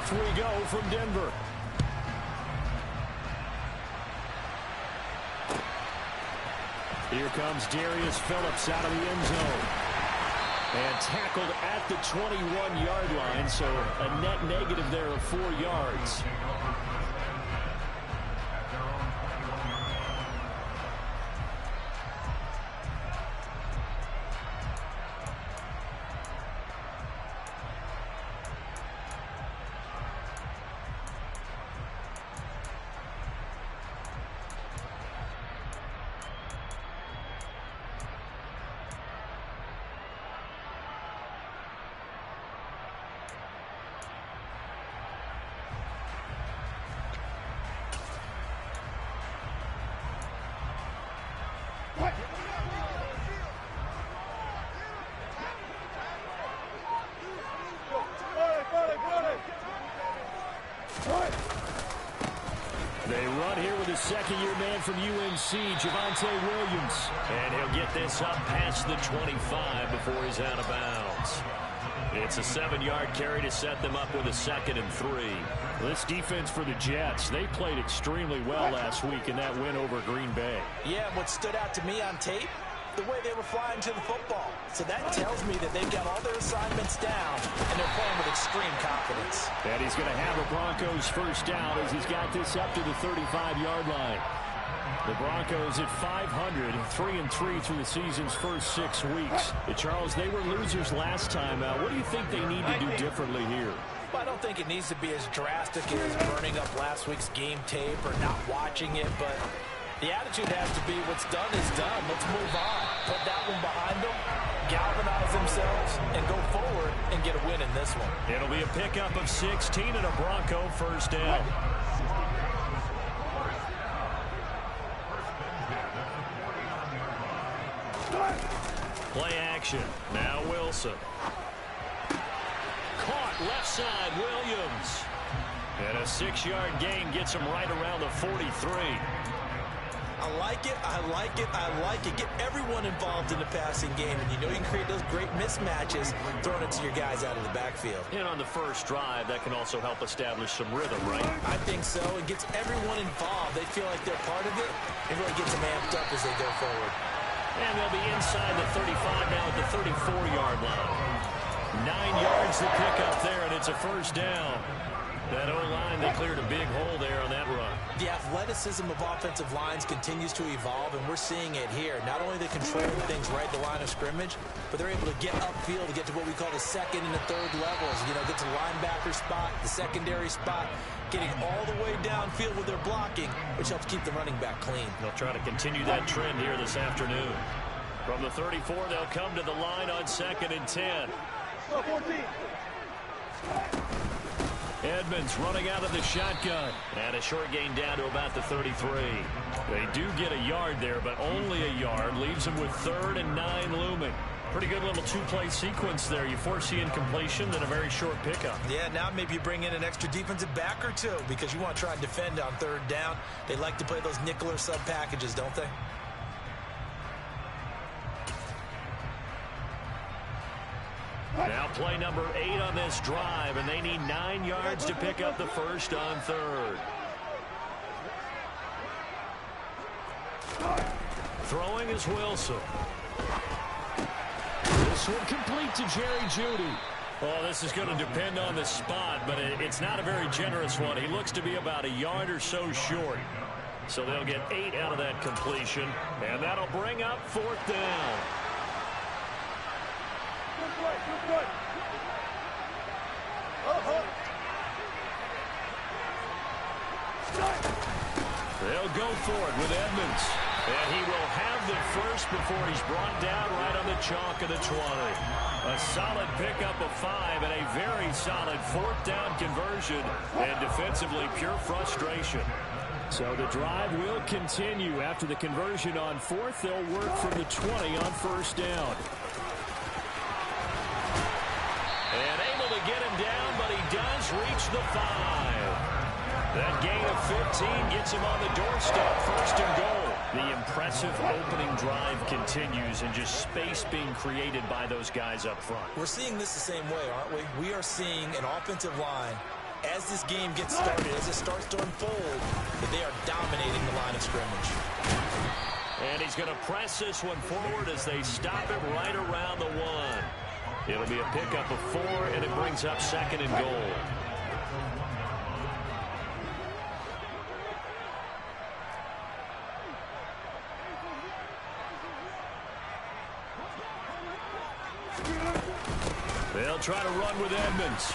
Off we go from Denver. Here comes Darius Phillips out of the end zone. And tackled at the 21-yard line, so a net negative there of 4 yards. They run here with a second-year man from UNC, Javonte Williams. And he'll get this up past the 25 before he's out of bounds. It's a 7-yard carry to set them up with a 2nd and 3. This defense for the Jets, they played extremely well last week in that win over Green Bay. Yeah, what stood out to me on tape, the way they were flying to the football. So that tells me that they've got all their assignments down, and they're playing with extreme confidence. And he's going to have a Broncos first down as he's got this up to the 35-yard line. The Broncos at 500, 3-3 through the season's first 6 weeks. Charles, they were losers last time out. What do you think they need to do differently here? Well, I don't think it needs to be as drastic as burning up last week's game tape or not watching it, but the attitude has to be what's done is done. Let's move on. Put that one behind them, galvanize themselves, and go forward and get a win in this one. It'll be a pickup of 16 and a Bronco first down. Play action. Now Wilson. Caught left side, Williams. And a 6-yard gain gets him right around the 43. I like it, I like it, I like it. Get everyone involved in the passing game, and you know you can create those great mismatches throwing it to your guys out of the backfield. And on the first drive, that can also help establish some rhythm, right? I think so. It gets everyone involved. They feel like they're part of it. It really gets them amped up as they go forward. And they'll be inside the 35 now at the 34-yard line. 9 yards to pick up there, and it's a first down. That O-line, they cleared a big hole there on that run. The athleticism of offensive lines continues to evolve, and we're seeing it here. Not only they control things right at the line of scrimmage, but they're able to get upfield to get to what we call the 2nd and the 3rd levels. You know, get to the linebacker spot, the secondary spot, getting all the way downfield with their blocking, which helps keep the running back clean. They'll try to continue that trend here this afternoon. From the 34, they'll come to the line on 2nd and 10. 14. Edmonds running out of the shotgun. And a short gain down to about the 33. They do get a yard there, but only a yard. Leaves them with 3rd and 9 looming. Pretty good little 2-play sequence there. You force the incompletion, then a very short pickup. Yeah, now maybe you bring in an extra defensive back or two because you want to try and defend on 3rd down. They like to play those nickel or sub packages, don't they? Now play number 8 on this drive, and they need 9 yards to pick up the first on 3rd. Throwing is Wilson. This one complete to Jerry Jeudy. Well, this is going to depend on the spot, but it's not a very generous one. He looks to be about a yard or so short. So they'll get 8 out of that completion, and that'll bring up 4th down. They'll go for it with Edmonds. And he will have the first before he's brought down right on the chalk of the 20. A solid pickup of 5 and a very solid 4th down conversion. And defensively, pure frustration. So the drive will continue. After the conversion on 4th, they'll work from the 20 on 1st down. And able to get him down, but he does reach the 5. That gain of 15 gets him on the doorstep, 1st and goal. The impressive opening drive continues, and just space being created by those guys up front. We're seeing this the same way, aren't we? We are seeing an offensive line as this game gets started, as it starts to unfold, that they are dominating the line of scrimmage. And he's going to press this one forward as they stop it right around the 1. It'll be a pickup of 4, and it brings up 2nd and goal. They'll try to run with Edmonds.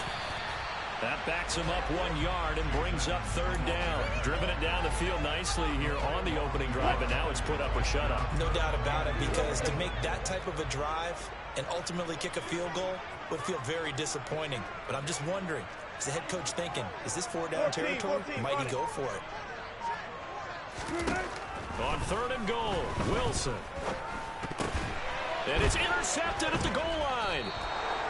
That backs him up 1 yard and brings up 3rd down. Driven it down the field nicely here on the opening drive, and now it's put up or shut up. No doubt about it, because to make that type of a drive and ultimately kick a field goal would feel very disappointing. But I'm just wondering, is the head coach thinking, is this 4-down territory? Might he go for it? On 3rd and goal, Wilson. And it's intercepted at the goal line.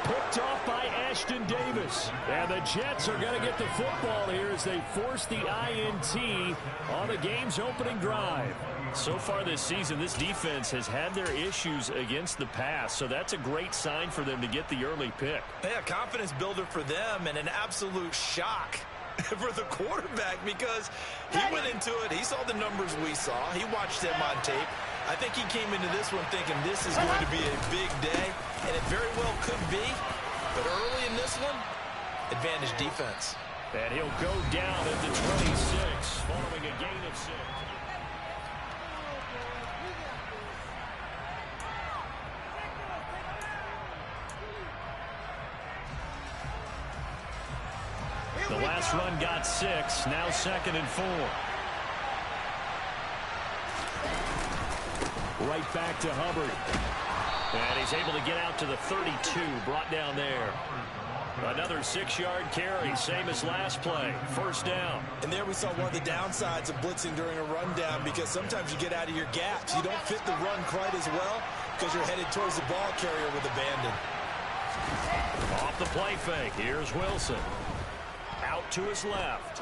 Picked off by Ashton Davis. And the Jets are going to get the football here as they force the INT on the game's opening drive. So far this season, this defense has had their issues against the pass, so that's a great sign for them to get the early pick. Yeah, confidence builder for them, and an absolute shock for the quarterback, because he went into it, he saw the numbers we saw, he watched them on tape. I think he came into this one thinking this is going to be a big day, and it very well could be. But early in this one, advantage defense. And he'll go down at the 26, following a gain of 6. The last run got 6, now 2nd and 4. Right back to Hubbard. And he's able to get out to the 32, brought down there. Another 6-yard carry, same as last play. 1st down. And there we saw one of the downsides of blitzing during a rundown, because sometimes you get out of your gaps. You don't fit the run quite as well because you're headed towards the ball carrier with abandon. Off the play fake, here's Wilson. Out to his left.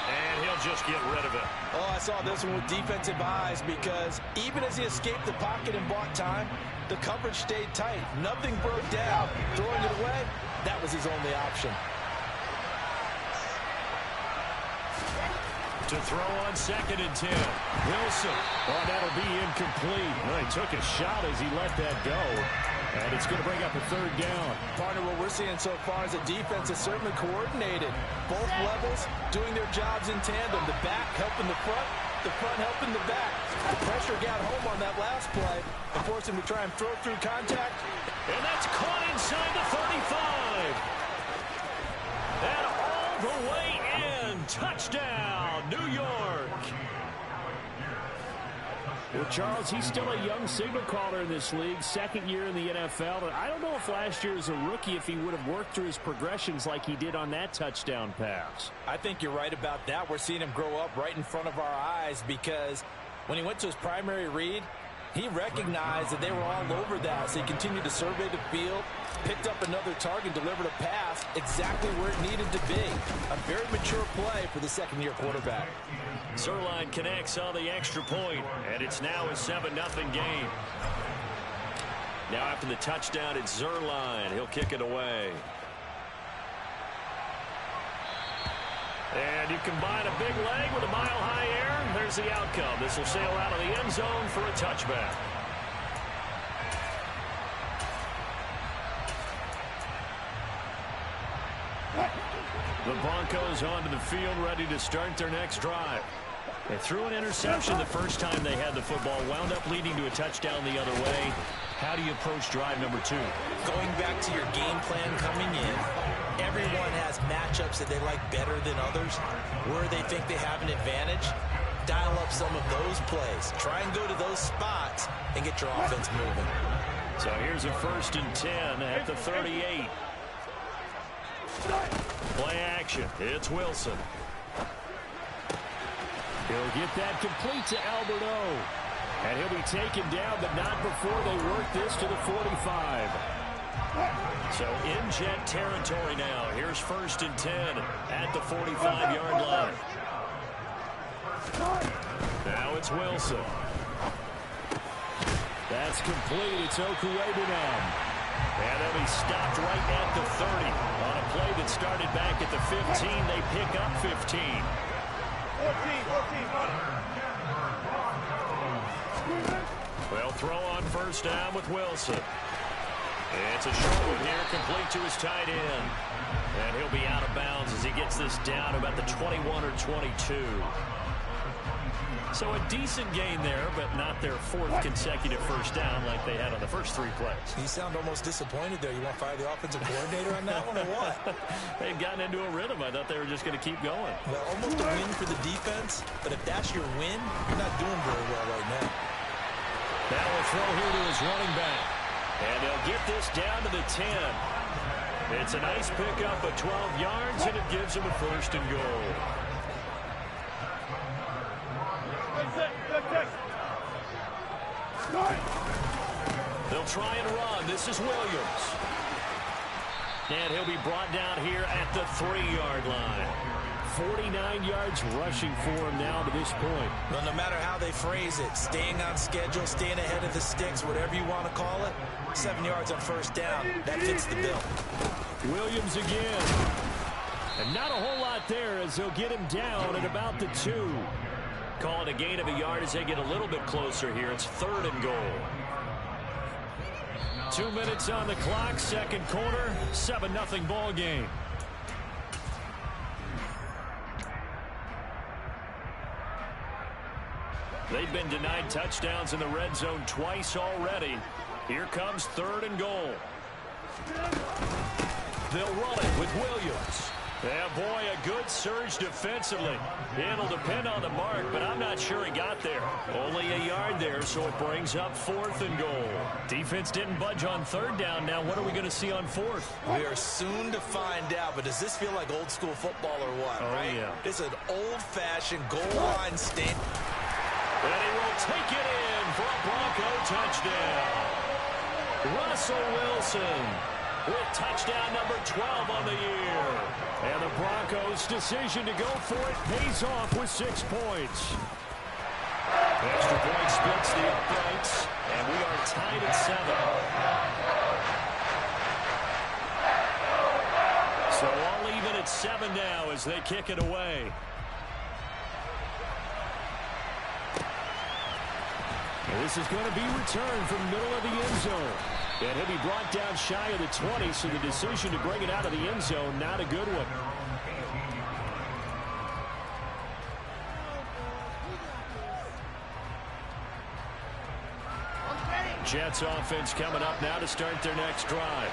And he'll just get rid of it. Oh, I saw this one with defensive eyes, because even as he escaped the pocket and bought time, the coverage stayed tight. Nothing broke down. Throwing it away, that was his only option. To throw on 2nd and 10. Wilson. Oh, that'll be incomplete. Well, he took a shot as he let that go. And it's going to bring up a 3rd down. Partner, what we're seeing so far is a defense that's certainly coordinated. Both levels doing their jobs in tandem. The back helping the front helping the back. The pressure got home on that last play and forced him to try and throw through contact. And that's caught inside the 35. And all the way in. Touchdown, New York. Well, Charles, he's still a young signal caller in this league, 2nd year in the NFL. And I don't know if last year as a rookie, if he would have worked through his progressions like he did on that touchdown pass. I think you're right about that. We're seeing him grow up right in front of our eyes, because when he went to his primary read, he recognized that they were all over that. So he continued to survey the field, picked up another target, delivered a pass exactly where it needed to be. A very mature play for the 2nd-year quarterback. Zerline connects on the extra point, and it's now a 7-0 game. Now after the touchdown, it's Zerline. He'll kick it away. And you combine a big leg with a mile-high air, and there's the outcome. This will sail out of the end zone for a touchback. The Broncos onto the field, ready to start their next drive. They threw an interception the first time they had the football, wound up leading to a touchdown the other way. How do you approach drive number 2? Going back to your game plan coming in, everyone has matchups that they like better than others, where they think they have an advantage. Dial up some of those plays. Try and go to those spots and get your offense moving. So here's a 1st and 10 at the 38. Play action. It's Wilson. He'll get that complete to Alberto. And he'll be taken down, but not before they work this to the 45. So in Jet territory now. Here's 1st and 10 at the 45-yard line. Now it's Wilson. That's complete. It's Okuegbunam. And they'll be stopped right at the 30 on a play that started back at the 15. They pick up 15. 14. They'll throw on first down with Wilson. It's a short one here, complete to his tight end. And he'll be out of bounds as he gets this down about the 21 or 22. So a decent gain there, but not their fourth consecutive first down like they had on the first three plays. You sound almost disappointed there. You want to fire the offensive coordinator on that one or what? They'd gotten into a rhythm. I thought they were just going to keep going. Well, almost a win for the defense, but if that's your win, you're not doing very well right now. Now we'll throw here to his running back. And they'll get this down to the 10. It's a nice pickup of 12 yards, and it gives him a first and goal. They'll try and run. This is Williams. And he'll be brought down here at the 3-yard line. 49 yards rushing for him now to this point. Well, no matter how they phrase it, staying on schedule, staying ahead of the sticks, whatever you want to call it, 7 yards on first down. That fits the bill. Williams again. And not a whole lot there as they'll get him down at about the 2. Call it a gain of a yard as they get a little bit closer here. It's 3rd and goal. 2 minutes on the clock, second quarter, 7-0 ball game. They've been denied touchdowns in the red zone twice already. Here comes 3rd and goal. They'll run it with Williams. Yeah, boy, a good surge defensively. It'll depend on the mark, but I'm not sure he got there. Only a yard there, so it brings up 4th and goal. Defense didn't budge on 3rd down. Now what are we going to see on 4th? We are soon to find out, but does this feel like old school football or what? Oh, right? Yeah. It's an old-fashioned goal line stand. And he will take it in for a Bronco touchdown. Russell Wilson with touchdown number 12 on the year. And the Broncos' decision to go for it pays off with 6 points. Extra point splits the uprights, and we are tied at 7. So all even at 7 now as they kick it away. And this is going to be returned from the middle of the end zone. And he'll be brought down shy of the 20, so the decision to bring it out of the end zone, not a good one. Jets offense coming up now to start their next drive.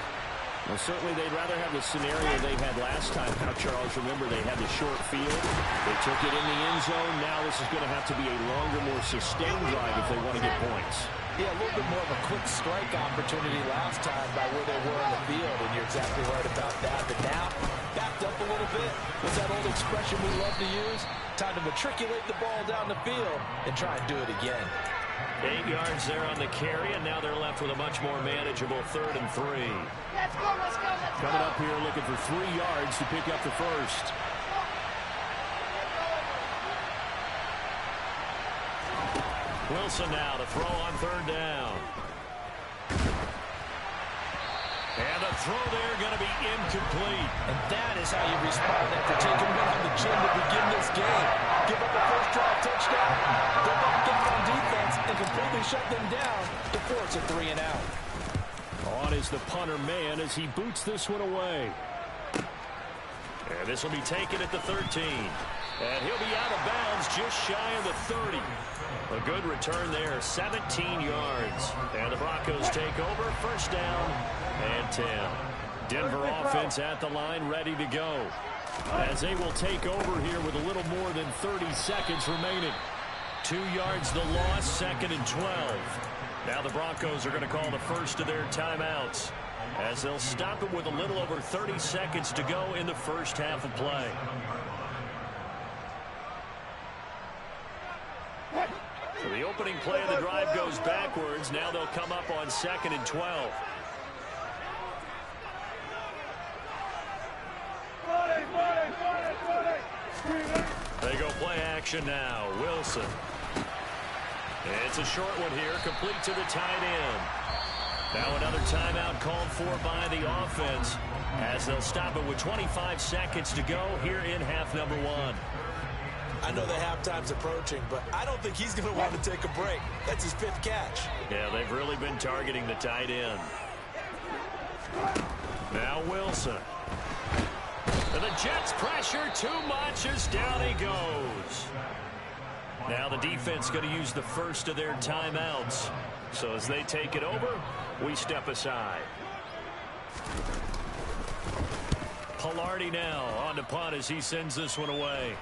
Well, certainly they'd rather have the scenario they had last time. Now, Charles, remember they had the short field. They took it in the end zone. Now this is going to have to be a longer, more sustained drive if they want to get points. Yeah, a little bit more of a quick strike opportunity last time by where they were in the field, and you're exactly right about that. But now, backed up a little bit. What's that old expression we love to use? Time to matriculate the ball down the field and try and do it again. 8 yards there on the carry, and now they're left with a much more manageable 3rd and 3. Let's go, let's go, let's go. Coming up here looking for 3 yards to pick up the first. Wilson now to throw on 3rd down. And the throw there going to be incomplete. And that is how you respond after taking one on the chin to begin this game. Give up a first drive touchdown, go back up on defense, and completely shut them down to force a 3 and out. On is the punter man as he boots this one away. And this will be taken at the 13. And he'll be out of bounds just shy of the 30. A good return there, 17 yards. And the Broncos take over, first down and 10. Denver offense at the line, ready to go. As they will take over here with a little more than 30 seconds remaining. 2 yards the loss, 2nd and 12. Now the Broncos are going to call the first of their timeouts as they'll stop it with a little over 30 seconds to go in the first half of play. So the opening play of the drive goes backwards. Now they'll come up on 2nd and 12. They go play action now. Wilson. It's a short one here, complete to the tight end. Now another timeout called for by the offense as they'll stop it with 25 seconds to go here in half number one. I know the halftime's approaching, but I don't think he's going to want to take a break. That's his 5th catch. Yeah, they've really been targeting the tight end. Now Wilson. And the Jets pressure too much as down he goes. Now the defense going to use the first of their timeouts. So as they take it over, we step aside. Pilardi now on the punt as he sends this one away.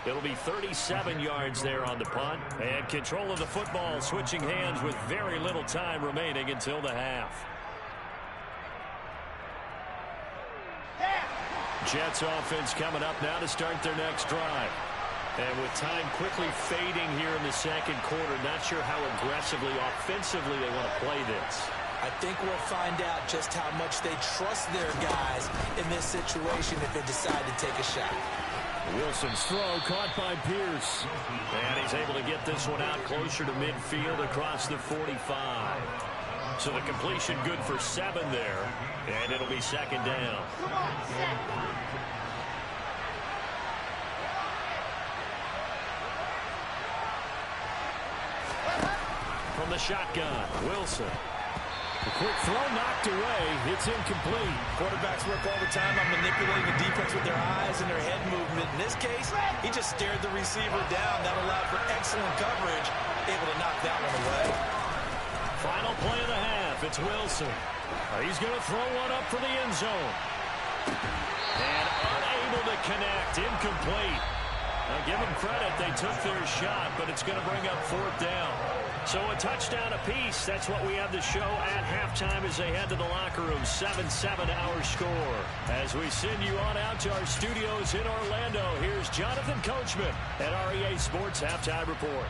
It'll be 37 yards there on the punt. And control of the football switching hands with very little time remaining until the half. Jets offense coming up now to start their next drive. And with time quickly fading here in the second quarter, not sure how aggressively, offensively they want to play this. I think we'll find out just how much they trust their guys in this situation if they decide to take a shot. Wilson's throw caught by Pierce. And he's able to get this one out closer to midfield across the 45. So the completion good for 7 there. And it'll be second down. From the shotgun, Wilson. The quick throw knocked away. It's incomplete. Quarterbacks work all the time on manipulating the defense with their eyes and their head movement. In this case, he just stared the receiver down. That allowed for excellent coverage. Able to knock that one away. Final play of the half. It's Wilson. He's going to throw one up for the end zone. And unable to connect. Incomplete. Now give them credit. They took their shot, but it's going to bring up 4th down. So a touchdown apiece. That's what we have to show at halftime as they head to the locker room. 7-7 our score. As we send you on out to our studios in Orlando, here's Jonathan Coachman at REA Sports Halftime Report.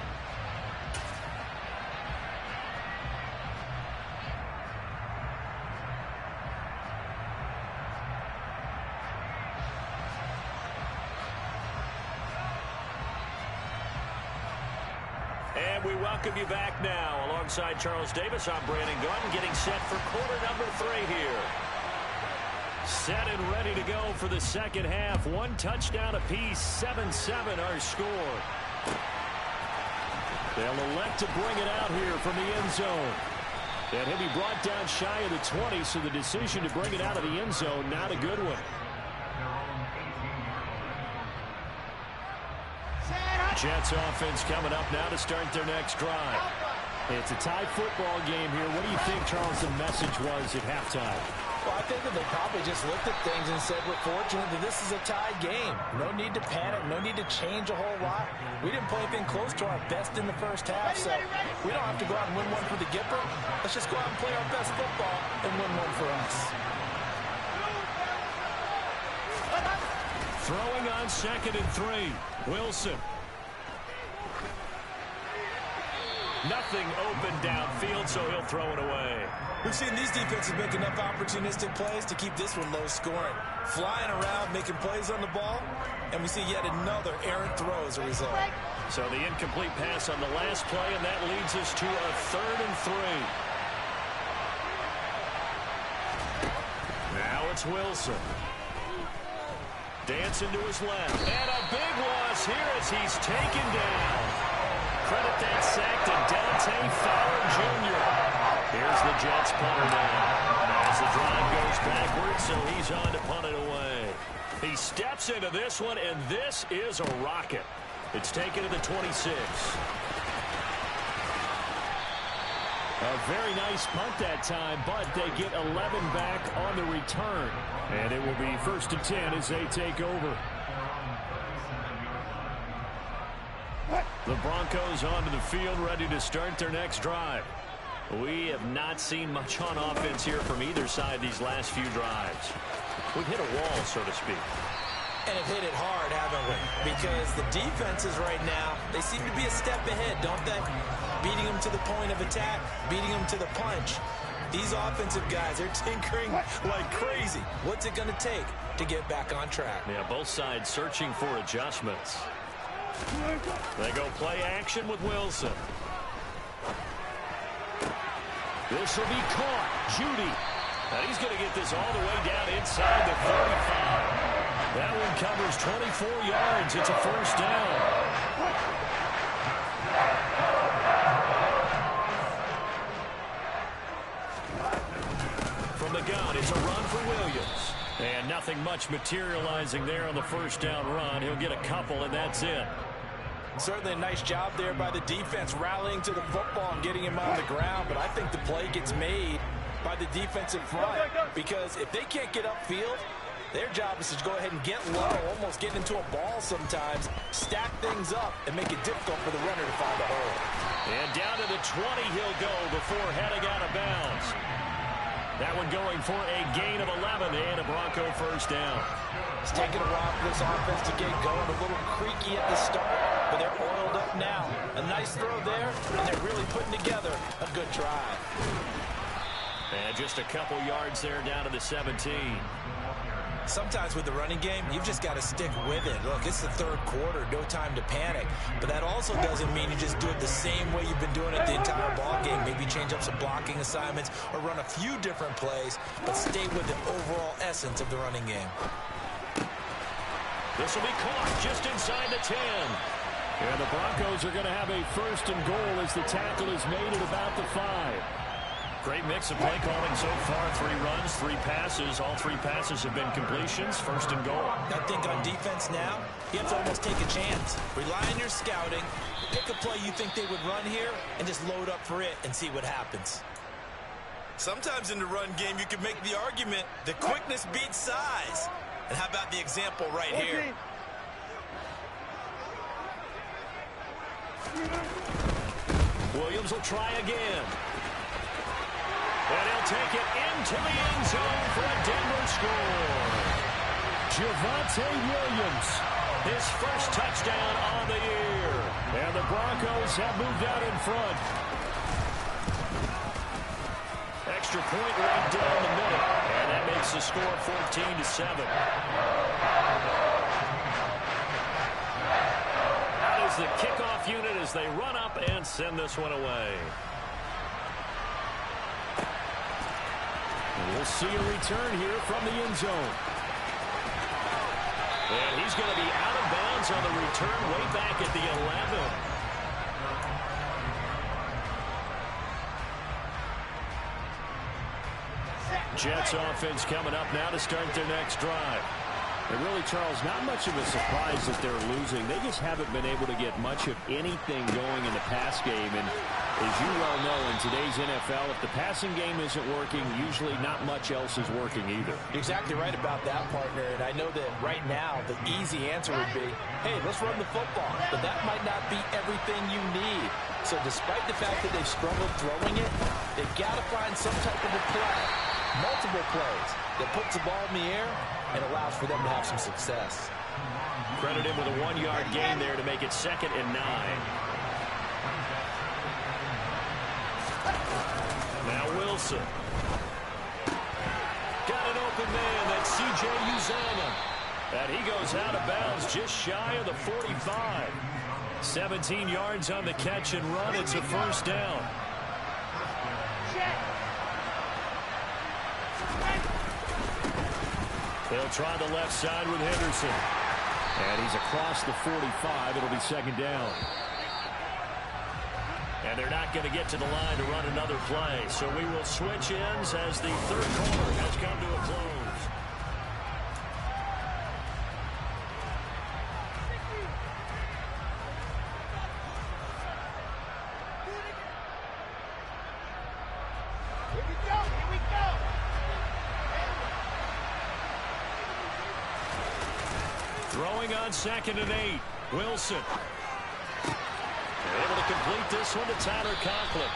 And we welcome you back now. Alongside Charles Davis, I'm Brandon Gordon, getting set for quarter number 3 here. Set and ready to go for the second half. 1 touchdown apiece, 7-7 our score. They'll elect to bring it out here from the end zone. And he'll be brought down shy of the 20, so the decision to bring it out of the end zone, not a good one. Jets offense coming up now to start their next drive. It's a tie football game here. What do you think, Charles, the message was at halftime? Well, I think that they probably just looked at things and said, we're fortunate that this is a tie game. No need to panic. No need to change a whole lot. We didn't play anything close to our best in the first half, so we don't have to go out and win one for the Gipper. Let's just go out and play our best football and win one for us. Throwing on 2nd and 3. Wilson. Nothing open downfield, so he'll throw it away. We've seen these defenses make enough opportunistic plays to keep this one low scoring. Flying around, making plays on the ball, and we see yet another errant throw as a result. So the incomplete pass on the last play, and that leads us to a 3rd and 3. Now it's Wilson. Dancing to his left. And a big loss here as he's taken down. Credit that sack to Dante Fowler Jr. Here's the Jets punter now. As the drive goes backwards, so he's on to punt it away. He steps into this one, and this is a rocket. It's taken to the 26. A very nice punt that time, but they get 11 back on the return. And it will be 1st and 10 as they take over. The Broncos onto the field, ready to start their next drive. We have not seen much on offense here from either side these last few drives. We've hit a wall, so to speak. And have hit it hard, haven't we? Because the defenses right now, they seem to be a step ahead, don't they? Beating them to the point of attack, beating them to the punch. These offensive guys, they're tinkering like crazy. What's it going to take to get back on track? Yeah, both sides searching for adjustments. They go play action with Wilson. This will be caught. Judy. And he's going to get this all the way down inside the 35. That one covers 24 yards. It's a first down. From the gun, it's a run for Williams. And nothing much materializing there on the first down run. He'll get a couple, and that's it. Certainly a nice job there by the defense rallying to the football and getting him on the ground. But I think the play gets made by the defensive front, because if they can't get upfield, their job is to go ahead and get low, almost get into a ball sometimes, stack things up, and make it difficult for the runner to find a hole. And down to the 20 he'll go before heading out of bounds. That one going for a gain of 11 and a Bronco first down. It's taking a while for this offense to get going. A little creaky at the start, but they're oiled up now. A nice throw there, and they're really putting together a good drive. And just a couple yards there down to the 17. Sometimes with the running game, you've just got to stick with it. Look, it's the third quarter, no time to panic. But that also doesn't mean you just do it the same way you've been doing it the entire ball game. Maybe change up some blocking assignments or run a few different plays, but stay with the overall essence of the running game. This will be caught just inside the 10. And the Broncos are going to have a first and goal as the tackle is made at about the 5. Great mix of play calling so far. 3 runs, 3 passes. All 3 passes have been completions. First and goal. I think on defense now, you have to almost take a chance. Rely on your scouting. Pick a play you think they would run here and just load up for it and see what happens. Sometimes in the run game, you can make the argument that quickness beats size. And how about the example right here? Williams will try again. And he'll take it into the end zone for a Denver score. Javonte Williams, his first touchdown on the year. And the Broncos have moved out in front. Extra point right down the middle. And that makes the score 14-7. That is the kickoff unit as they run up and send this one away. We'll see a return here from the end zone. And he's going to be out of bounds on the return way back at the 11. Jets offense coming up now to start their next drive. And really, Charles, not much of a surprise that they're losing. They just haven't been able to get much of anything going in the pass game. And as you well know, in today's NFL, if the passing game isn't working, usually not much else is working either. You're exactly right about that, partner. And I know that right now the easy answer would be, hey, let's run the football. But that might not be everything you need. So despite the fact that they've struggled throwing it, they've got to find some type of a play, multiple plays, that puts the ball in the air and allows for them to have some success. Credit him with a 1-yard gain there to make it 2nd and 9. Now Wilson. Got an open man. That's C.J. Uzomah. And he goes out of bounds just shy of the 45. 17 yards on the catch and run. It's a first down. They'll try the left side with Henderson. And he's across the 45. It'll be 2nd down. And they're not going to get to the line to run another play. So we will switch ends as the third quarter has come to a close. Here we go, here we go. Throwing on 2nd and 8. Wilson. Able to complete this one to Tyler Conklin.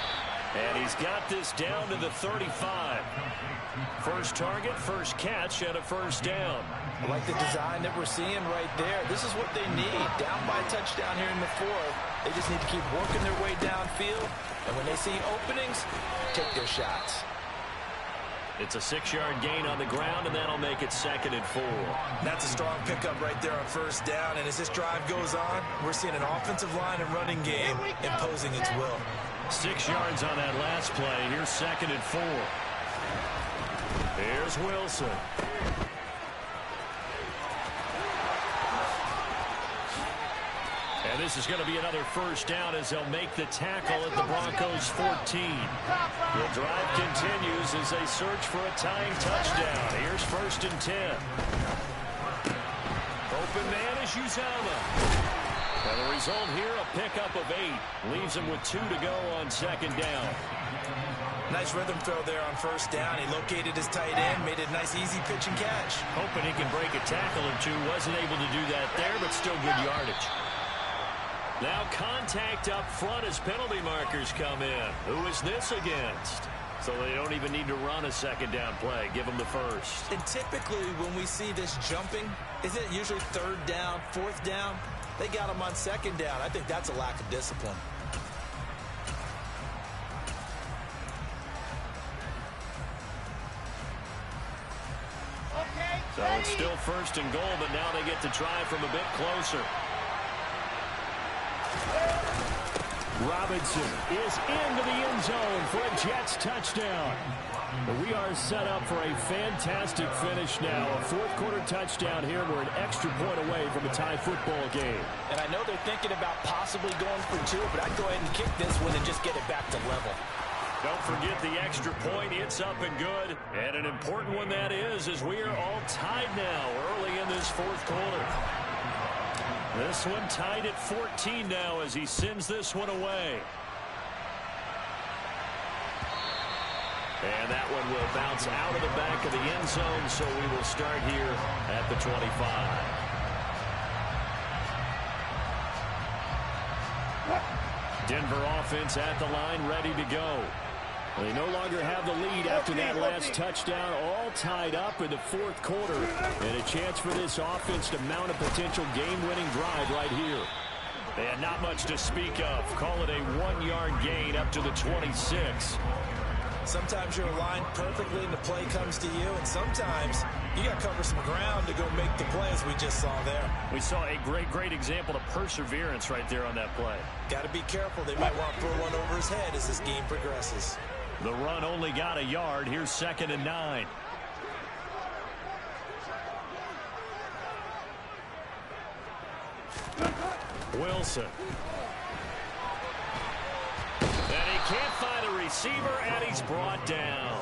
And he's got this down to the 35. First target, first catch, and a first down. I like the design that we're seeing right there. This is what they need. Down by a touchdown here in the 4th. They just need to keep working their way downfield. And when they see openings, take their shots. It's a 6-yard gain on the ground, and that'll make it 2nd and 4. That's a strong pickup right there on first down. And as this drive goes on, we're seeing an offensive line and running game imposing its will. 6 yards on that last play. Here's 2nd and 4. Here's Wilson. And this is going to be another first down as they'll make the tackle at the Broncos 14. The drive continues as they search for a tying touchdown. Here's 1st and 10. Open man is Uzama. And the result here, a pickup of 8. Leaves him with 2 to go on 2nd down. Nice rhythm throw there on first down. He located his tight end, made it a nice easy pitch and catch. Hoping he can break a tackle or two. Wasn't able to do that there, but still good yardage. Now contact up front as penalty markers come in. Who is this against? So they don't even need to run a 2nd down play. Give them the first. And typically when we see this jumping, isn't it usually 3rd down, 4th down? They got him on 2nd down. I think that's a lack of discipline. So it's still 1st and goal, but now they get to try from a bit closer. Robinson is into the end zone for a Jets touchdown. We are set up for a fantastic finish now. A 4th quarter touchdown here. We're an extra point away from a tie football game. And I know they're thinking about possibly going for 2, but I'd go ahead and kick this one and just get it back to level. Don't forget the extra point. It's up and good. And an important one that is, as we are all tied now early in this 4th quarter. This one tied at 14 now as he sends this one away. And that one will bounce out of the back of the end zone, so we will start here at the 25. Denver offense at the line, ready to go. They no longer have the lead after that last touchdown, all tied up in the 4th quarter. And a chance for this offense to mount a potential game-winning drive right here. And not much to speak of. Call it a 1-yard gain up to the 26. Sometimes you're aligned perfectly and the play comes to you, and sometimes you got to cover some ground to go make the play, as we just saw there. We saw a great example of perseverance right there on that play. Got to be careful. They might want to throw one over his head as this game progresses. The run only got a yard. Here's 2nd and 9. Wilson. And he can't find a receiver, and he's brought down.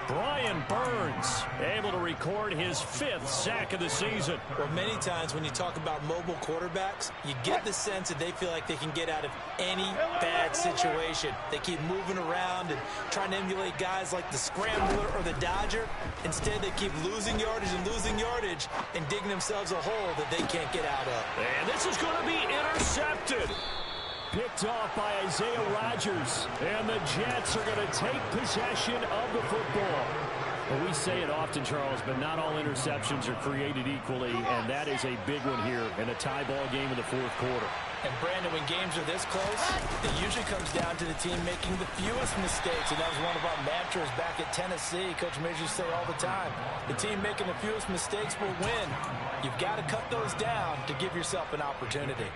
Brian Burns able to record his 5th sack of the season. Well, many times when you talk about mobile quarterbacks, you get the sense that they feel like they can get out of any bad situation. They keep moving around and trying to emulate guys like the Scrambler or the Dodger. Instead, they keep losing yardage and digging themselves a hole that they can't get out of. And this is going to be intercepted. Picked off by Isaiah Rodgers. And the Jets are going to take possession of the football. Well, we say it often, Charles, but not all interceptions are created equally, and that is a big one here in a tie ball game in the 4th quarter. And, Brandon, when games are this close, it usually comes down to the team making the fewest mistakes, and that was one of our mantras back at Tennessee. Coach Major used to say all the time, the team making the fewest mistakes will win. You've got to cut those down to give yourself an opportunity.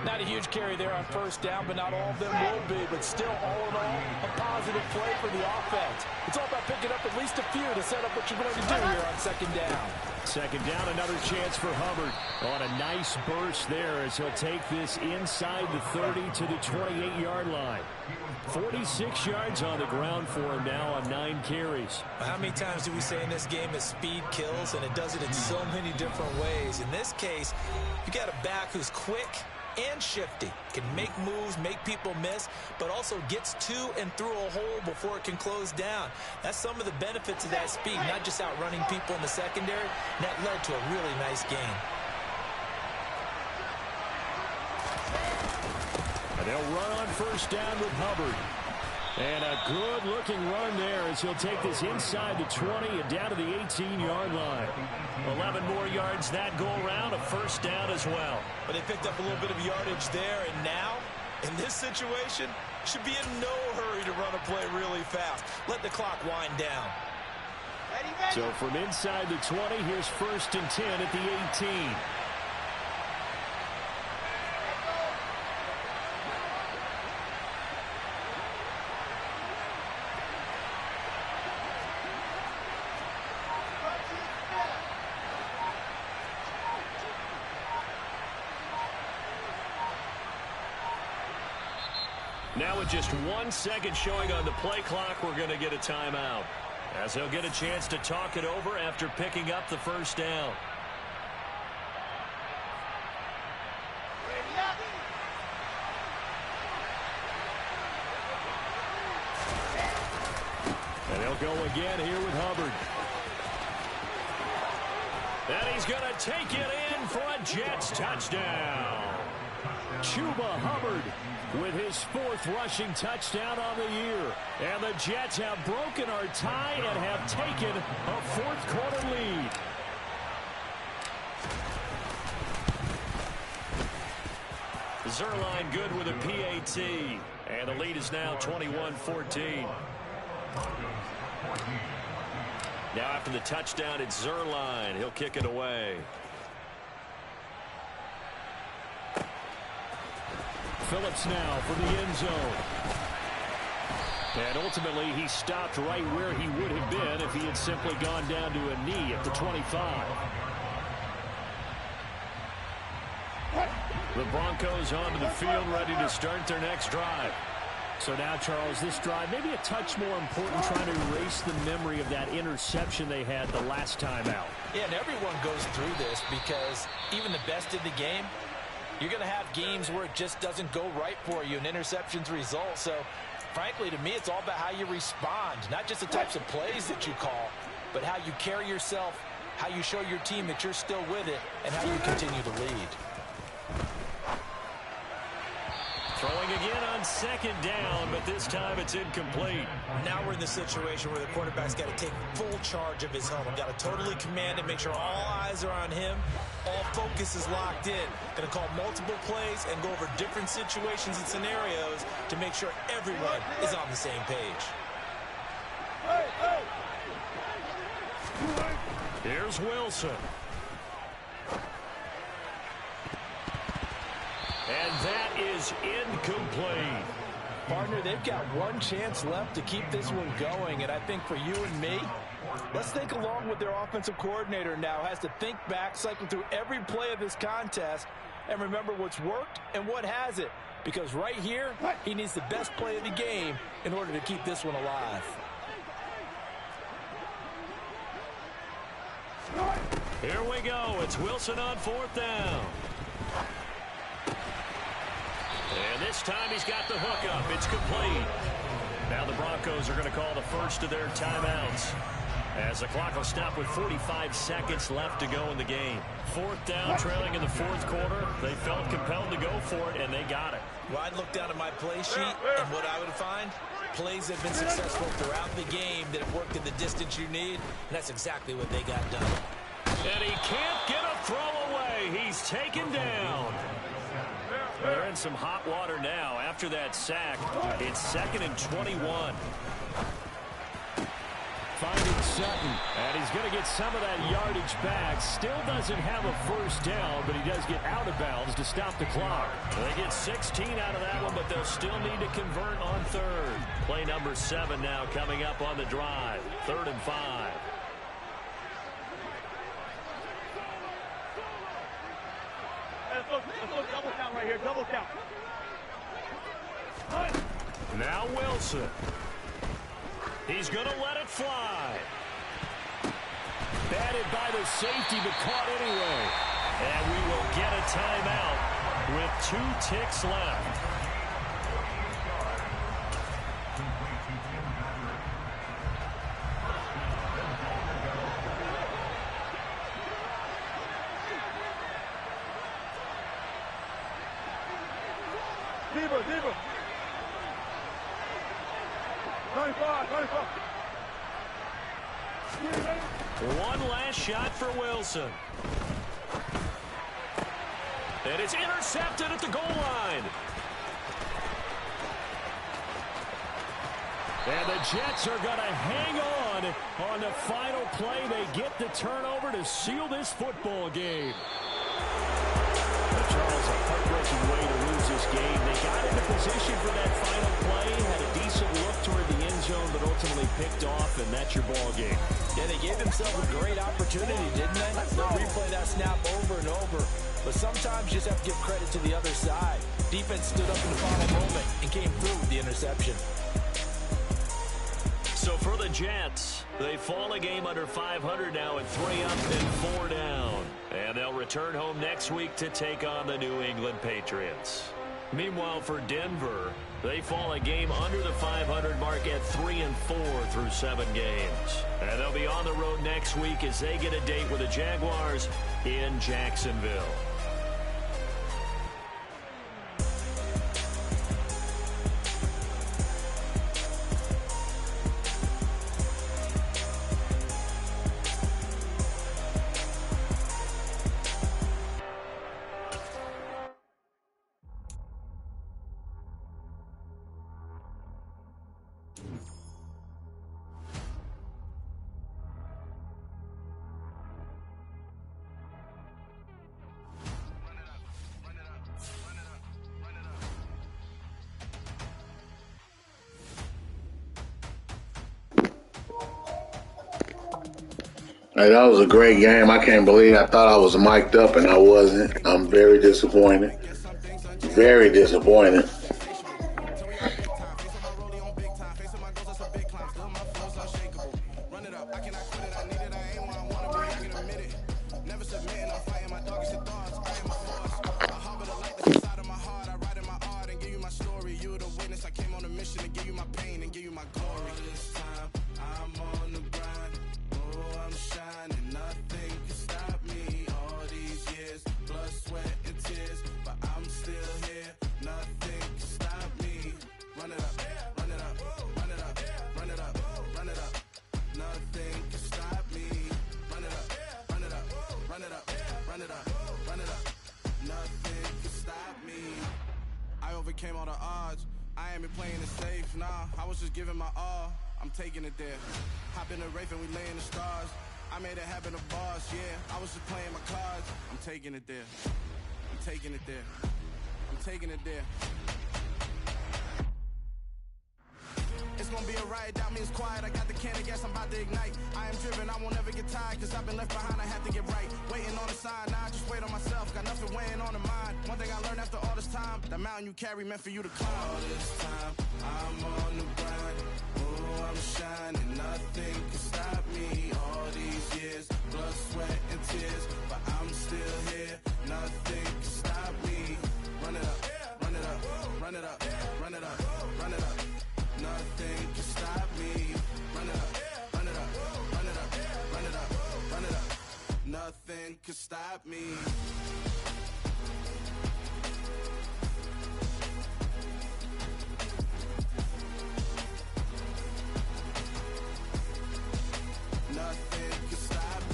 Not a huge carry there on first down, but not all of them will be. But still, all in all, a positive play for the offense. It's all about picking up at least a few to set up what you're going to do here on 2nd down. 2nd down, another chance for Hubbard on a nice burst there as he'll take this inside the 30 to the 28-yard line. 46 yards on the ground for him now on 9 carries. How many times do we say in this game that speed kills, and it does it in so many different ways? In this case, you got a back who's quick and shifty, can make moves, make people miss, but also gets to and through a hole before it can close down. That's some of the benefits of that speed, not just outrunning people in the secondary. And that led to a really nice gain. And they'll run on first down with Hubbard. And a good-looking run there as he'll take this inside the 20 and down to the 18-yard line. 11 more yards that go around, a first down as well. But they picked up a little bit of yardage there, and now, in this situation, should be in no hurry to run a play really fast. Let the clock wind down. So from inside the 20, here's 1st and 10 at the 18. Now with just 1 second showing on the play clock, we're going to get a timeout, as he'll get a chance to talk it over after picking up the 1st down. And he'll go again here with Hubbard. And he's going to take it in for a Jets touchdown. Chuba Hubbard with his 4th rushing touchdown on the year. And the Jets have broken our tie and have taken a 4th quarter lead. Zuerlein good with a PAT. And the lead is now 21-14. Now after the touchdown, it's Zuerlein. He'll kick it away. Phillips now for the end zone. And ultimately, he stopped right where he would have been if he had simply gone down to a knee at the 25. The Broncos onto the field, ready to start their next drive. So now, Charles, this drive maybe a touch more important, trying to erase the memory of that interception they had the last time out. Yeah, and everyone goes through this because even the best in the game, you're going to have games where it just doesn't go right for you and interceptions result. So, frankly, to me, it's all about how you respond, not just the types of plays that you call, but how you carry yourself, how you show your team that you're still with it, and how you continue to lead. Throwing again on 2nd down, but this time it's incomplete. Now we're in the situation where the quarterback's got to take full charge of his helmet. Got to totally command it, make sure all eyes are on him. All focus is locked in. Going to call multiple plays and go over different situations and scenarios to make sure everyone is on the same page. Here's Wilson. And that is incomplete. Partner, they've got one chance left to keep this one going, and I think for you and me, let's think along with their offensive coordinator now. Has to think back, cycle through every play of this contest, and remember what's worked and what hasn't. Because right here, he needs the best play of the game in order to keep this one alive. Here we go. It's Wilson on 4th down. And this time he's got the hook up. It's complete. Now the Broncos are going to call the first of their timeouts, as the clock will stop with 45 seconds left to go in the game. 4th down, trailing in the 4th quarter. They felt compelled to go for it, and they got it. Well, I'd look down at my play sheet, and what I would find, plays that have been successful throughout the game that have worked in the distance you need, and that's exactly what they got done. And he can't get a throw away. He's taken down. They're in some hot water now after that sack. It's 2nd and 21. Finding Sutton, and he's going to get some of that yardage back. Still doesn't have a 1st down, but he does get out of bounds to stop the clock. They get 16 out of that one, but they'll still need to convert on 3rd. Play number 7 now coming up on the drive. 3rd and 5. Let's go double count right here, double count. Now Wilson. He's going to let it fly. Batted by the safety, but caught anyway. And we will get a timeout with 2 ticks left. Zebra. 95. One last shot for Wilson. And it's intercepted at the goal line. And the Jets are going to hang on the final play. They get the turnover to seal this football game. Charles, a heartbreaking way to lose this game. They got into position for that final play, had a decent look toward the end zone, but ultimately picked off, and that's your ball game. Yeah, they gave themselves a great opportunity, didn't they? They'll replay that snap over and over. But sometimes you just have to give credit to the other side. Defense stood up in the final moment and came through with the interception. So for the Jets, they fall a game under 500 now at 3 up and 4 down. And they'll return home next week to take on the New England Patriots. Meanwhile, for Denver, they fall a game under the 500 mark at 3 and 4 through 7 games. And they'll be on the road next week as they get a date with the Jaguars in Jacksonville. Hey, that was a great game. I can't believe I thought I was mic'd up and I wasn't. I'm very disappointed. Very disappointed. Overcame all the odds. I ain't been playing it safe, nah. I was just giving my all. I'm taking it there. Hop in the Wraith and we lay in the stars. I made it happen, a boss, yeah. I was just playing my cards. I'm taking it there. I'm taking it there. I'm taking it there. It's gonna be a riot, doubt me it's quiet. I got the can of gas, I'm about to ignite. I am driven, I won't ever get tired, cause I've been left behind, I have to get right. Waiting on the sign, now I just wait on myself. Got nothing weighing on the mind. One thing I learned after all this time, the mountain you carry meant for you to climb. All this time, I'm on the grind. Oh, I'm shining, nothing can stop me. All these years, blood, sweat, and tears, but I'm still here. Nothing can stop me. Run it up, run it up, run it up, run it up, run it up. Nothing can stop me. Run it up, run it up, run it up, run it up, run it up. Nothing can stop me. Nothing can stop me.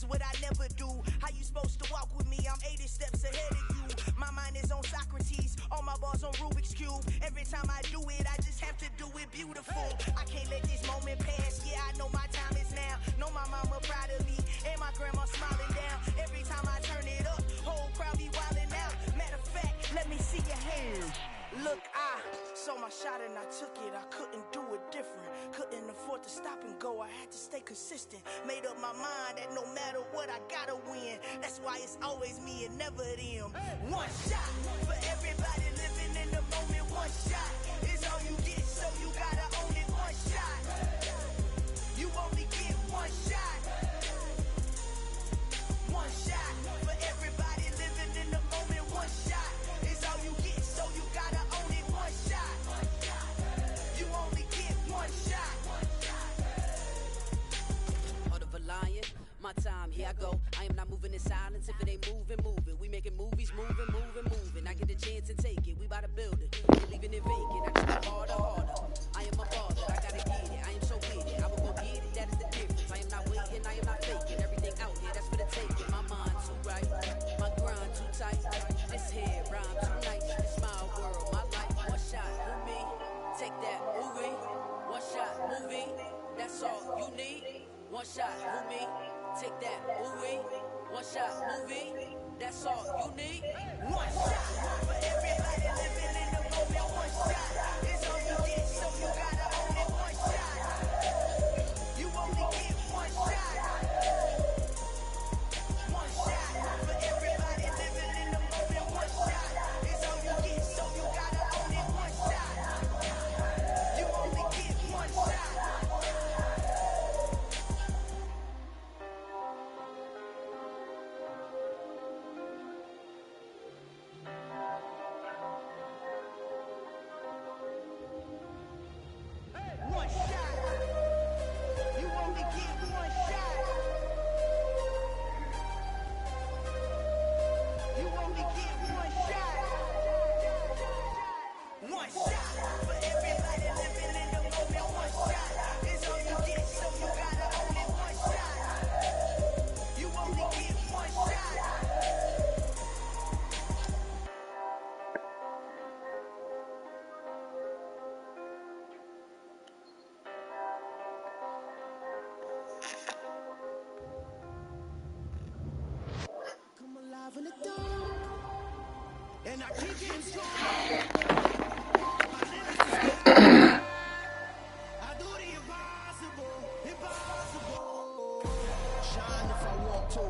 What I never do. How you supposed to walk with me? I'm 80 steps ahead of you. My mind is on Socrates, all my bars on Rubik's Cube. Every time I do it, I just have to do it beautiful. I can't let this moment pass. Yeah, I know my time is now. Know my mama proud of me, and my grandma smiling down. Every time I turn it up, whole crowd be wilding out. Matter of fact, let me see your hands. Look, I saw my shot and I took it. I couldn't do it different. Couldn't afford to stop and go. I had to stay consistent. Made up my mind that no matter what, I gotta win. That's why it's always me and never them. One shot for everybody living in the moment. One shot is all you get, so you gotta own it. One shot. You only get one shot. One shot for everybody living in the moment. One shot is all you get, so you gotta own it. One shot. You only get one shot. Moving in silence, if it ain't moving, moving. We making movies, moving, moving, moving. I get the chance and take it. We bout to build it. Ain't leaving it vacant. I just go harder, harder. I am a baller. I gotta get it. I am so with it. I will go get it. That is the difference. I am not waiting. I am not faking. Everything out here, that's for the taking. My mind too right. My grind too tight. This here rhyme too nice. It's my world, my life. One shot, who me? Take that, movie. One shot, movie. That's all you need. One shot, who me? Take that, movie. One shot, movie. That's all you need. One shot for everybody living in the moment. One shot is all you get, so you gotta own it. One shot. You only get one shot. One shot for everybody living in the moment. One shot is all you get, so you gotta own it. One shot. You only get one shot. One shot. You only get one shot. You only get one shot. One shot for everybody living in the moment. One shot is all you get, so you gotta own it. One shot. You only get one shot. Come alive in the dark, and I keep getting strong. My limits to sky. I do the impossible, impossible. Shine if I want to.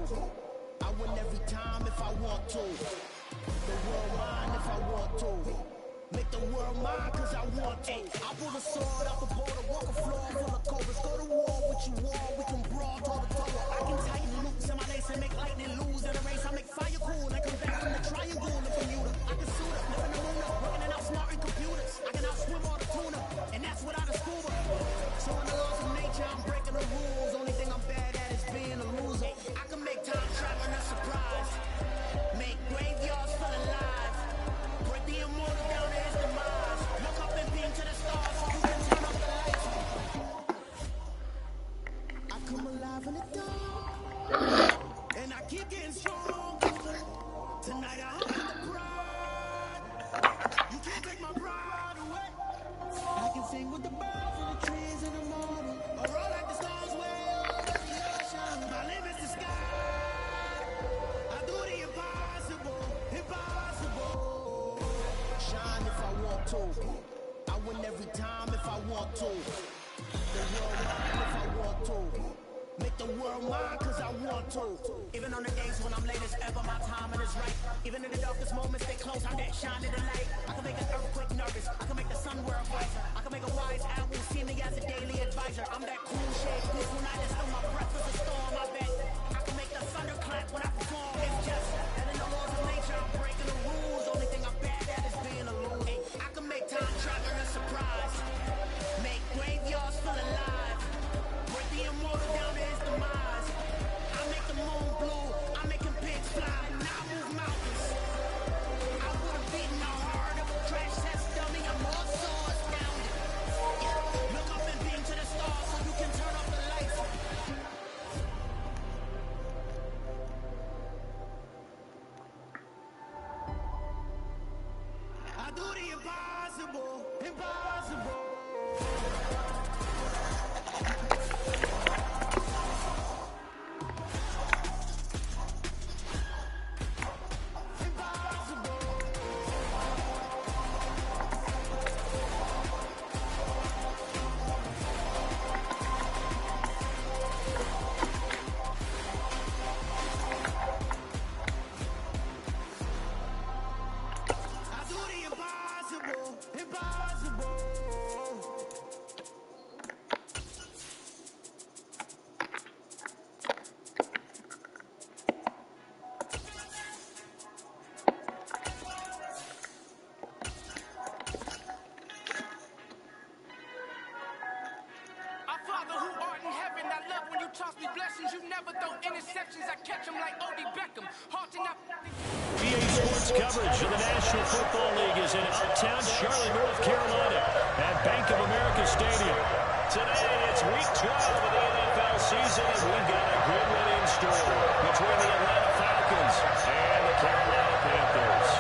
I win every time if I want to. The world mine if I want to. Make the world mine cause I want to. I pull a sword out the border, walk a floor full of cobras. Go to war with you war, we can brawl toe to toe. I can tighten loops in my lace and make lightning lose in a race. I make fire cool and come back from the triangle and Bermuda. I can suit up, living the moon up, working and outsmarting computers. I can outswim all the tuna, and that's without a scuba. So in the laws of nature, I'm breaking the rules. Only thing I'm bad at is being a loser. I can make time traveling a surprise. Make graveyards full alive. Break the immortal down to his demise. Look up and beam to the stars so you can turn off the lights. I come alive in the dark, and I keep getting stronger. Tonight I hunt the pride. You can't take my pride away. I can sing with the birds and the trees in the morning, or roll like the stars way over the ocean. My limit's the sky. I do the impossible, impossible. Shine if I want to. I win every time if I want to. The world mine if I want to. Make the world mine cause I want to. Even on the days when I'm late as ever, my timing is right. Even in the darkest moments, they close, I'm that shining the light. I can make an earthquake nervous, I can make the sun wear a visor. I can make a wise owl see me as a daily advisor. I'm that cool shade, peaceful night and still my breath is a storm, I bet. I can make the thunder clap when I perform. It's just that in the laws of nature, I'm breaking the rules. Only thing I'm bad at is being a loser. I can make time traveling a surprise. Make graveyards full alive. Break the immortal down to his demise. I make the moon blue. I make him pigs fly. Now I move mountains. I would've beaten a heart of a crash test dummy. I'm more so astounded. Yeah. Look up and beam to the stars so you can turn off the lights. And I love when you toss me blessings. You never throw interceptions. I catch them like O.D. Beckham. Hard to not. PA Sports coverage of the National Football League is in uptown Charlotte, North Carolina at Bank of America Stadium. Today, it's week 12 of the NFL season, and we've got a good one in store between the Atlanta Falcons and the Carolina Panthers.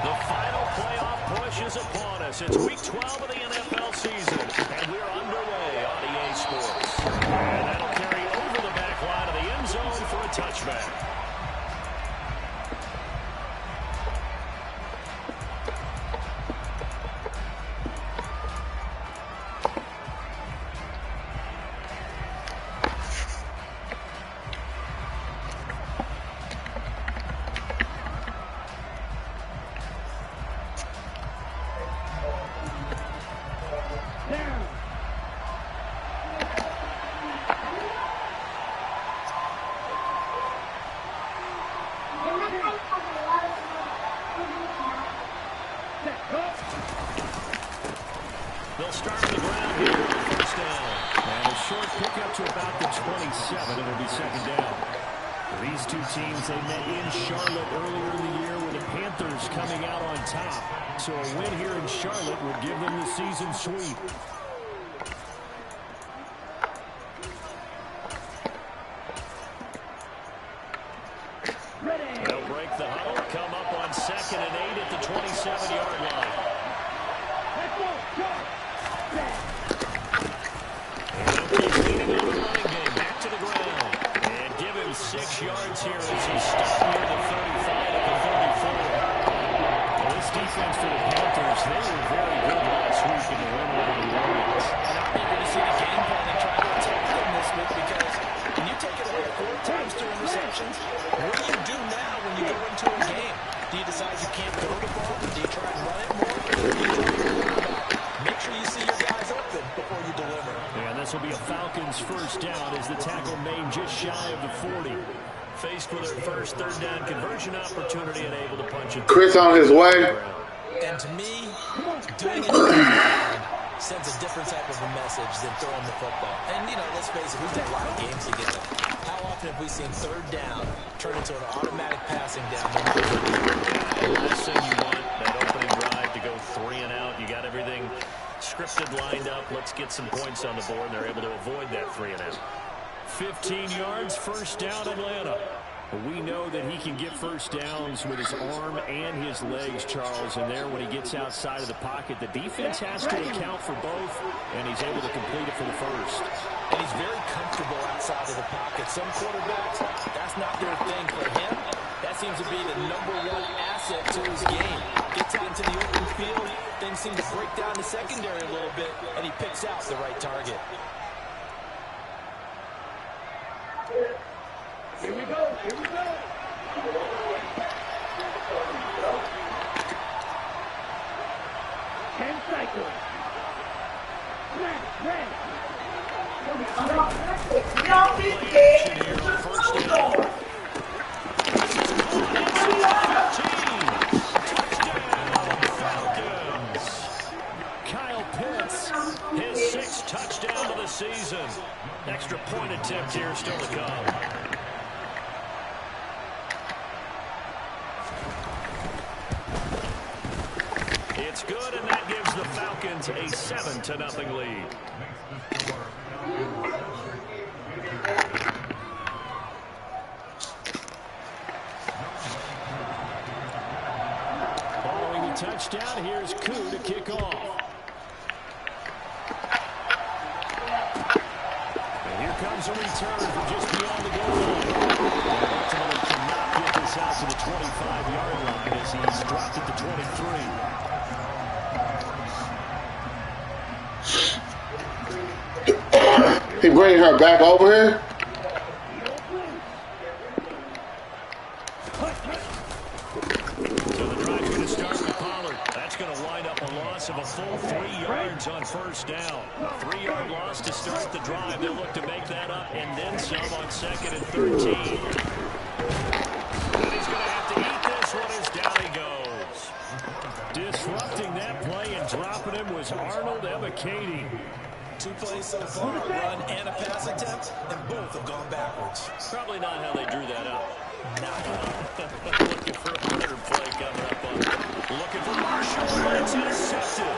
The final playoff push is upon us. It's week 12 of the NFL season, and we're underway on EA Sports. And that'll carry over the back line of the end zone for a touchback. They'll start on the ground here on first down. And a short pickup to about the 27. It'll be second down. These two teams, they met in Charlotte earlier in the year with the Panthers coming out on top. So a win here in Charlotte would give them the season sweep. They'll break the huddle, come up on 2nd and 8 at the 27-yard line. Back to the ground. And give him 6 yards here as he stopped near the 35 at the 34. Well, this defense for the Panthers, they were very good last week in the win over the Lions. And I'm eager to see the game plan and try to attack them this week because when you take it away 4 times to interceptions, what do you do now when you go into a game? Do you decide you can't throw the ball? Do you try and run it more? Make sure you see your guys open before you deliver. And this will be a Falcons first down as the tackle made just shy of the 40. Faced with their first third down conversion opportunity and able to punch it. Chris on his way. And to me, doing it sends a different type of a message than throwing the football. And, you know, let's face it, we've done a lot of games together. How often have we seen third down turn into an automatic passing down? The last thing you want, that opening drive to go 3 and out. You got everything scripted, lined up. Let's get some points on the board. And they're able to avoid that 3 and out. 15 yards, first down, Atlanta. We know that he can get first downs with his arm and his legs, Charles. And there, when he gets outside of the pocket, the defense has to account for both, and he's able to complete it for the first. And he's very comfortable outside of the pocket. Some quarterbacks, that's not their thing. For him, that seems to be the #1 asset to his game. Gets out into the open field, things seem to break down the secondary a little bit, and he picks out the right target. Here we go. Here we go. 10 cycles. Red. Kyle Pitts, his 6th touchdown of the season. Extra point attempt here still to come. It's good, and that gives the Falcons a 7-0 lead. Following the touchdown, here's Koo to kick off. And here comes a return from just beyond the goal line. And ultimately cannot get this out to the 25-yard line as he's dropped at the 23. He bringing her back over here? So the drive's going to start with Pollard. That's going to wind up a loss loss of a full 3 yards on first down. A 3-yard loss to start the drive. They'll look to make that up and then some on 2nd and 13. And he's going to have to eat this one as down he goes. Disrupting that play and dropping him was Arnold Makaveli. 2 plays so far, a run and a pass attempt, and both have gone backwards. Probably not how they drew that up. Not at all. Looking for a better play coming up on it. Looking for Marshall, and it's intercepted.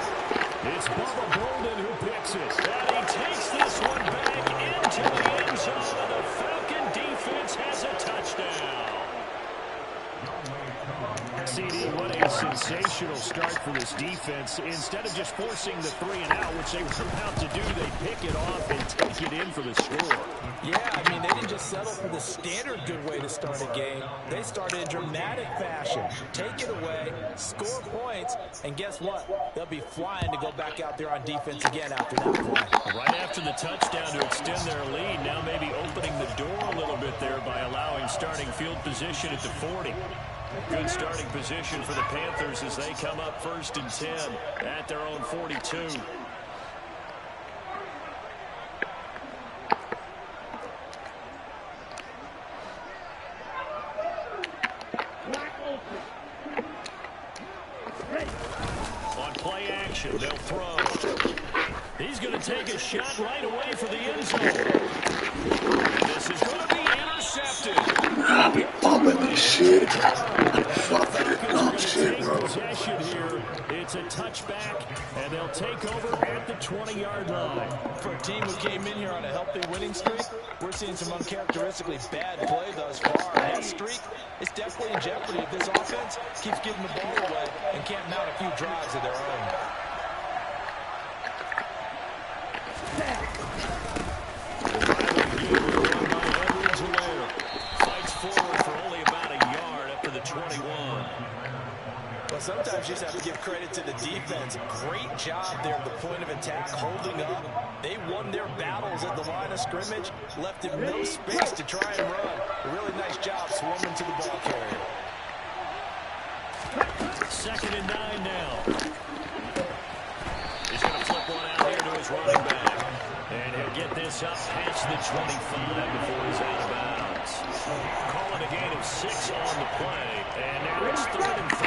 It's Bubba Bolden who picks it. And he takes this one back into the end zone, and the Falcon defense has a touchdown. CD, what a sensational start for this defense. Instead of just forcing the 3 and out, which they were about to do, they pick it off and take it in for the score. Yeah, I mean, they didn't just settle for the standard good way to start a game. They started in dramatic fashion. Take it away, score points, and guess what? They'll be flying to go back out there on defense again after that play. Right after the touchdown to extend their lead, now maybe opening the door a little bit there by allowing starting field position at the 40. Good starting position for the Panthers as they come up 1st and 10 at their own 42. On play action, they'll throw. He's going to take a shot right away for the end zone. And this is going to be intercepted. I'll be bumping this shit. Fuck this dumb shit, bro. Possession here. It's a touchback, and they'll take over at the 20-yard line. For a team who came in here on a healthy winning streak, we're seeing some uncharacteristically bad play thus far. That streak is definitely in jeopardy if this offense keeps giving the ball away and can't mount a few drives of their own. Fights forward for only about a yard up to the 21. Well, sometimes you just have to give credit to the defense. Great job there at the point of attack, holding up. They won their battles at the line of scrimmage, left him no space to try and run. A really nice job swarming to the ball carrier. 2nd and 9 now. He's going to flip one out here to his running back. And he'll get this up past the 25 before he's out of bounds. Call it a gain of 6 on the play. And now it's 3rd and 3.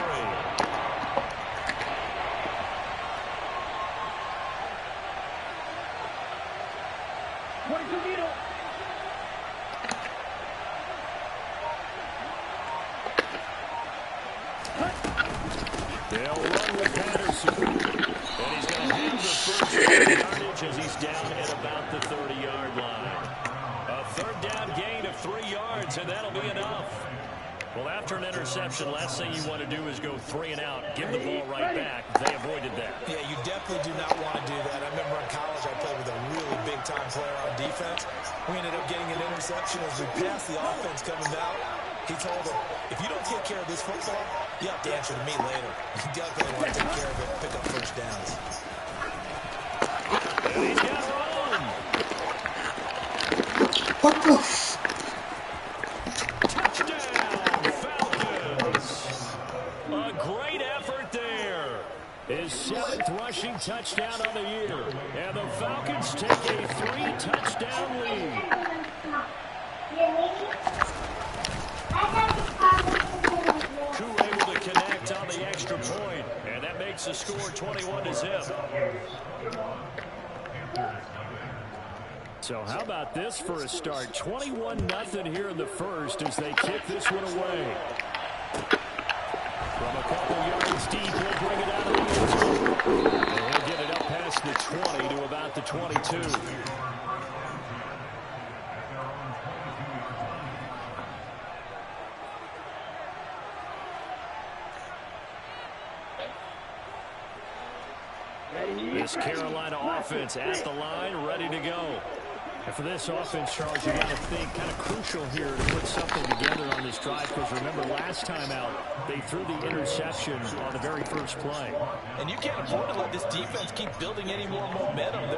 They'll run with Patterson. And he's going to have the first yardage as he's down at about the 30-yard line. A 3rd down gain of 3 yards, and that'll be enough. Well, after an interception, last thing you want to do is go 3 and out, give the ball right back. They avoided that. Yeah, you definitely do not want to do that. I remember in college I played with a really big-time player on defense. We ended up getting an interception as we passed the offense coming out. He told him, if you don't take care of this football, you have to answer to me later. You definitely want to take care of it, pick up first downs. And he's got room. What the f... Touchdown, Falcons. A great effort there. His 7th rushing touchdown on the year. And the Falcons take a 3-touchdown lead. Koo able to connect on the extra point, and that makes the score 21-0. So how about this for a start? 21-0 here in the first as they kick this one away. From a couple yards deep, he'll bring it out of the end zone. And he'll get it up past the 20 to about the 22. This Carolina offense at the line, ready to go. And for this offense, Charles, you got to think kind of crucial here to put something together on this drive, because remember last time out, they threw the interception on the very first play. And you can't afford to let this defense keep building any more momentum.